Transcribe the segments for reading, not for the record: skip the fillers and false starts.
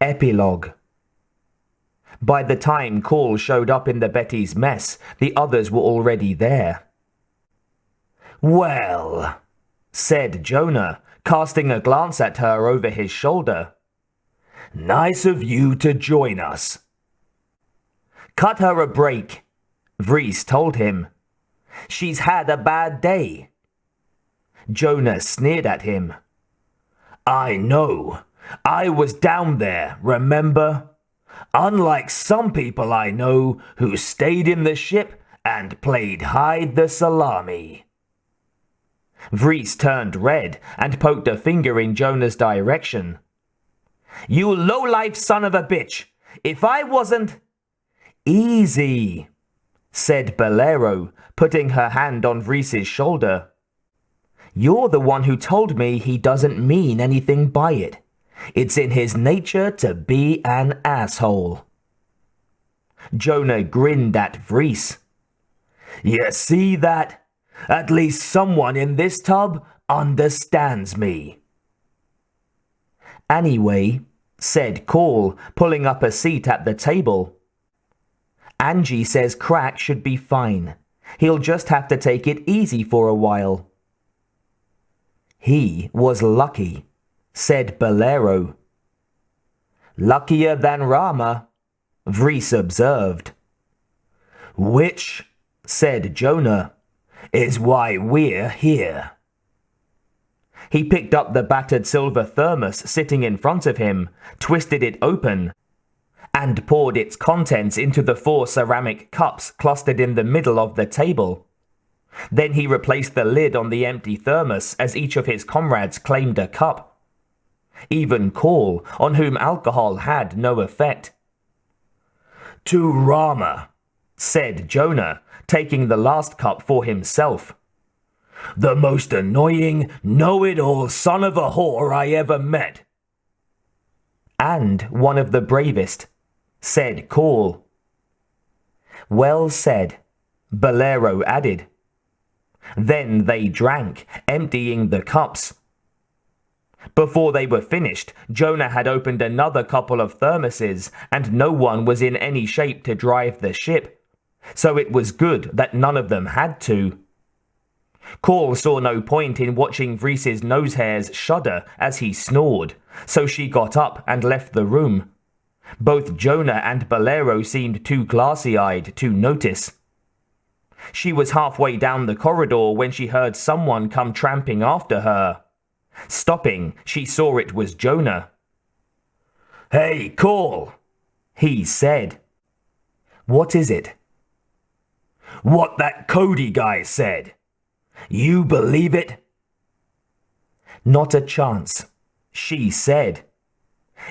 Epilogue. By the time Call showed up in the Betty's mess, the others were already there. "Well," said Jonah, casting a glance at her over his shoulder. "Nice of you to join us." "Cut her a break," Vriess told him. "She's had a bad day." Jonah sneered at him. "I know. I was down there, remember? Unlike some people I know who stayed in the ship and played hide the salami." Vriess turned red and poked a finger in Jonah's direction. "You low-life son of a bitch! If I wasn't—" "Easy," said Bolero, putting her hand on Vriess's shoulder. "You're the one who told me he doesn't mean anything by it. It's in his nature to be an asshole." Jonah grinned at Vriess. "You see that? At least someone in this tub understands me." "Anyway," said Call, pulling up a seat at the table, "Angie says Crack should be fine. He'll just have to take it easy for a while." "He was lucky," said Bolero. "Luckier than Rama," Vriess observed. "Which," said Jonah, "is why we're here." He picked up the battered silver thermos sitting in front of him, twisted it open, and poured its contents into the 4 ceramic cups clustered in the middle of the table. Then he replaced the lid on the empty thermos as each of his comrades claimed a cup. Even Call, on whom alcohol had no effect. "To Rama," said Jonah, taking the last cup for himself. "The most annoying, know-it-all son of a whore I ever met." "And one of the bravest," said Call. "Well said," Bolero added. Then they drank, emptying the cups. Before they were finished, Jonah had opened another couple of thermoses, and no one was in any shape to drive the ship, so it was good that none of them had to. Call saw no point in watching Vriess's nose hairs shudder as he snored, so she got up and left the room. Both Jonah and Bolero seemed too glassy-eyed to notice. She was halfway down the corridor when she heard someone come tramping after her. Stopping, she saw it was Jonah. "Hey, Call," he said. "What is it?" "What that Cody guy said. You believe it?" "Not a chance," she said.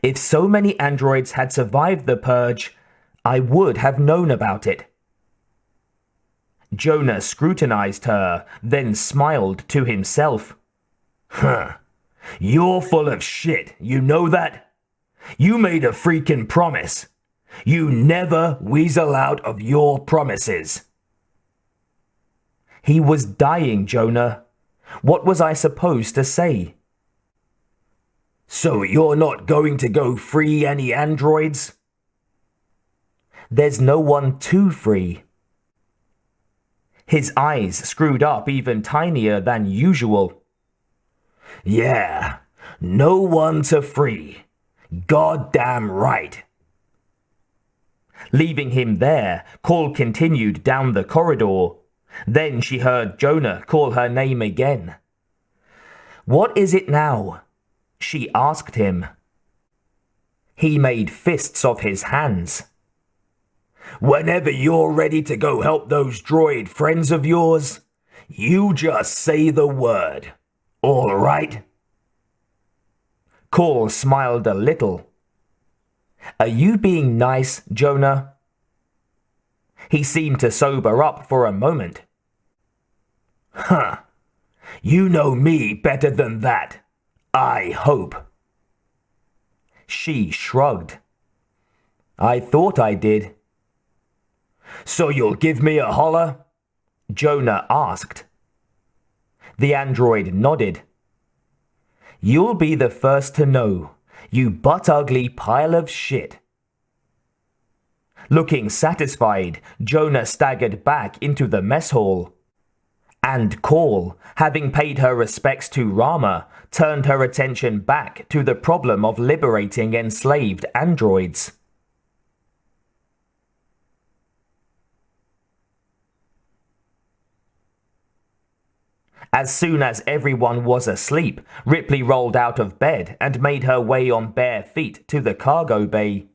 "If so many androids had survived the purge, I would have known about it." Jonah scrutinized her, then smiled to himself. "Huh. You're full of shit, you know that? You made a freaking promise. You never weasel out of your promises." "He was dying, Jonah. What was I supposed to say?" "So you're not going to go free any androids?" "There's no one to free." His eyes screwed up even tinier than usual. "Yeah, no one to free. Goddamn right." Leaving him there, Call continued down the corridor. Then she heard Jonah call her name again. "What is it now?" she asked him. He made fists of his hands. "Whenever you're ready to go help those droid friends of yours, you just say the word. All right?" Call smiled a little. "Are you being nice, Jonah?" He seemed to sober up for a moment. "Huh. You know me better than that, I hope." She shrugged. "I thought I did." "So you'll give me a holler?" Jonah asked. The android nodded. "You'll be the first to know. You butt-ugly pile of shit. Looking satisfied, Jonah staggered back into the mess hall. And Call, having paid her respects to Rama, turned her attention back to the problem of liberating enslaved androids. As soon as everyone was asleep, Ripley rolled out of bed and made her way on bare feet to the cargo bay.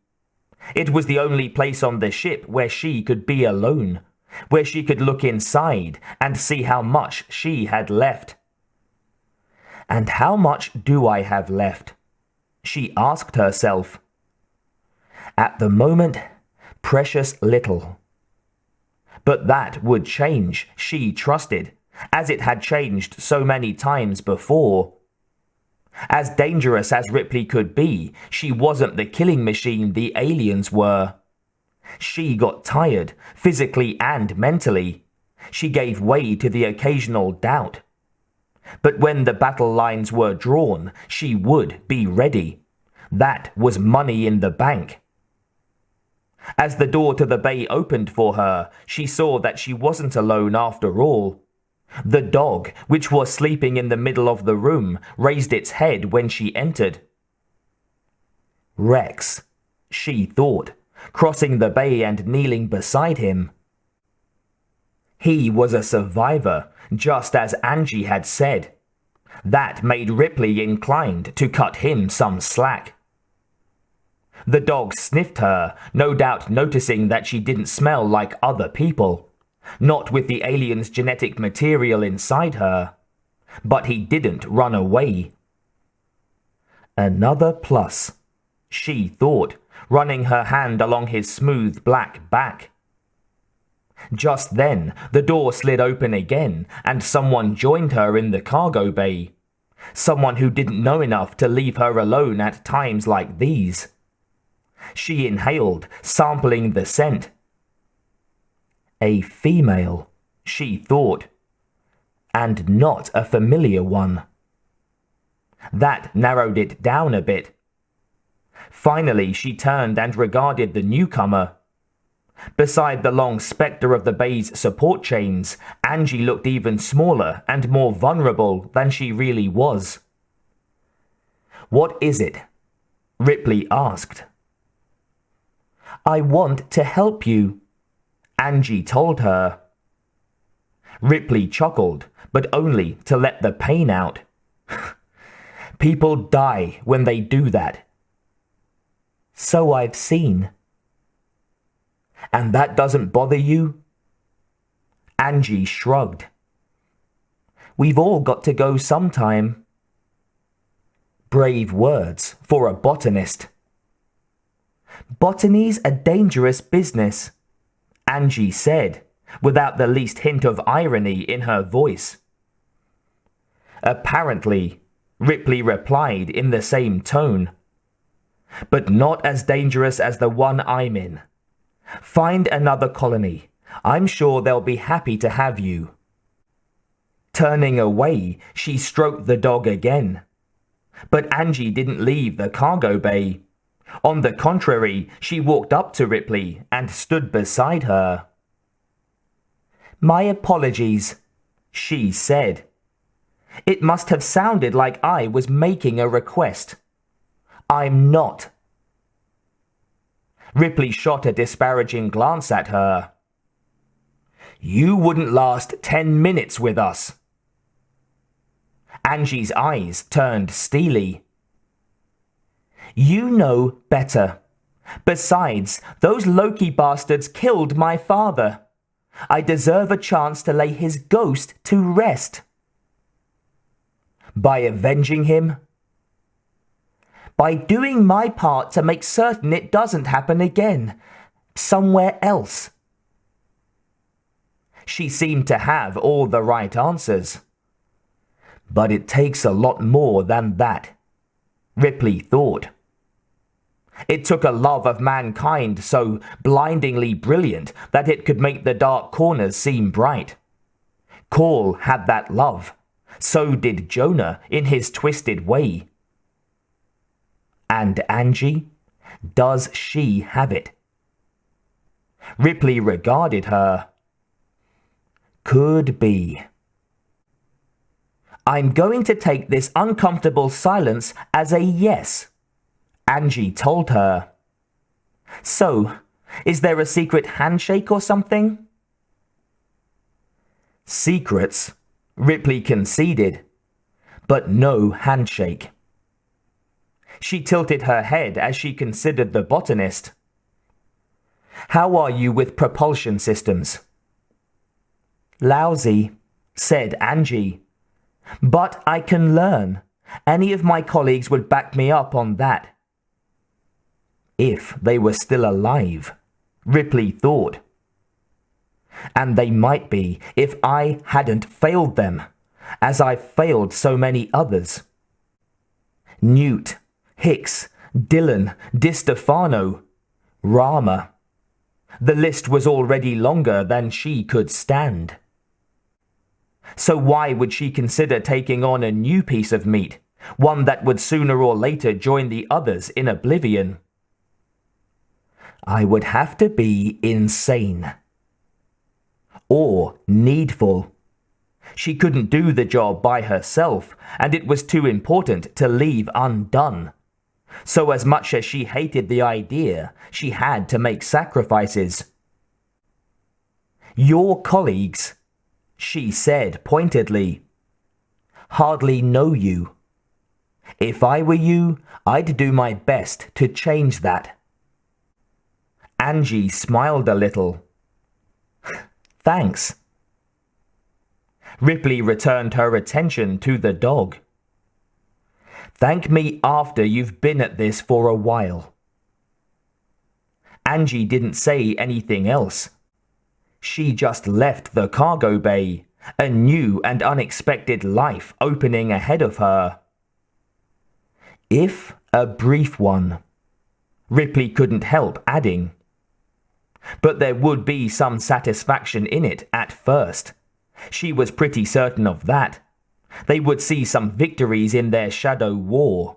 It was the only place on the ship where she could be alone, where she could look inside and see how much she had left. And how much do I have left? She asked herself. At the moment, precious little. But that would change, she trusted, as it had changed so many times before. As dangerous as Ripley could be, she wasn't the killing machine the aliens were. She got tired, physically and mentally. She gave way to the occasional doubt. But when the battle lines were drawn, she would be ready. That was money in the bank. As the door to the bay opened for her, she saw that she wasn't alone after all. The dog, which was sleeping in the middle of the room, raised its head when she entered. Rex, she thought, crossing the bay and kneeling beside him. He was a survivor, just as Angie had said. That made Ripley inclined to cut him some slack. The dog sniffed her, no doubt noticing that she didn't smell like other people. Not with the alien's genetic material inside her. But he didn't run away. Another plus, she thought, running her hand along his smooth black back. Just then, the door slid open again, and someone joined her in the cargo bay. Someone who didn't know enough to leave her alone at times like these. She inhaled, sampling the scent. A female, she thought, and not a familiar one. That narrowed it down a bit. Finally, she turned and regarded the newcomer. Beside the long spectre of the bay's support chains, Angie looked even smaller and more vulnerable than she really was. What is it? Ripley asked. I want to help you, Angie told her. Ripley chuckled, but only to let the pain out. People die when they do that. So I've seen. And that doesn't bother you? Angie shrugged. We've all got to go sometime. Brave words for a botanist. Botany's a dangerous business, Angie said, without the least hint of irony in her voice. Apparently, Ripley replied in the same tone. But not as dangerous as the one I'm in. Find another colony. I'm sure they'll be happy to have you. Turning away, she stroked the dog again. But Angie didn't leave the cargo bay. On the contrary, she walked up to Ripley and stood beside her. My apologies, she said. It must have sounded like I was making a request. I'm not. Ripley shot a disparaging glance at her. You wouldn't last 10 minutes with us. Angie's eyes turned steely. You know better. Besides, those Loki bastards killed my father. I deserve a chance to lay his ghost to rest. By avenging him? By doing my part to make certain it doesn't happen again, somewhere else. She seemed to have all the right answers. But it takes a lot more than that, Ripley thought. It took a love of mankind so blindingly brilliant that it could make the dark corners seem bright. Call had that love. So did Jonah in his twisted way. And Angie, does she have it? Ripley regarded her. Could be. I'm going to take this uncomfortable silence as a yes, Angie told her. So, is there a secret handshake or something? Secrets, Ripley conceded, but no handshake. She tilted her head as she considered the botanist. How are you with propulsion systems? Lousy, said Angie. But I can learn. Any of my colleagues would back me up on that. If they were still alive, Ripley thought. And they might be if I hadn't failed them, as I've failed so many others. Newt, Hicks, Dillon, DiStefano, Rama. The list was already longer than she could stand. So why would she consider taking on a new piece of meat, one that would sooner or later join the others in oblivion? I would have to be insane. Or needful. She couldn't do the job by herself, and it was too important to leave undone. So as much as she hated the idea, she had to make sacrifices. Your colleagues, she said pointedly, hardly know you. If I were you, I'd do my best to change that. Angie smiled a little. Thanks. Ripley returned her attention to the dog. Thank me after you've been at this for a while. Angie didn't say anything else. She just left the cargo bay, a new and unexpected life opening ahead of her. If a brief one, Ripley couldn't help adding. But there would be some satisfaction in it at first. She was pretty certain of that. They would see some victories in their shadow war.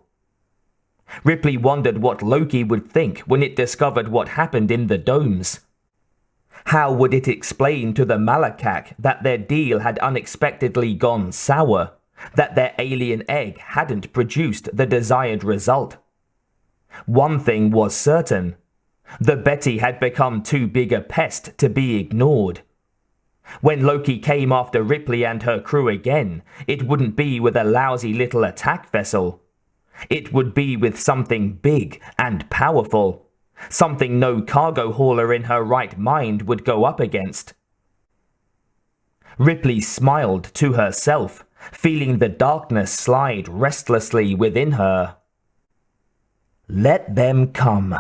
Ripley wondered what Loki would think when it discovered what happened in the domes. How would it explain to the Malakak that their deal had unexpectedly gone sour, that their alien egg hadn't produced the desired result? One thing was certain. The Betty had become too big a pest to be ignored. When Loki came after Ripley and her crew again, it wouldn't be with a lousy little attack vessel. It would be with something big and powerful, something no cargo hauler in her right mind would go up against. Ripley smiled to herself, feeling the darkness slide restlessly within her. Let them come.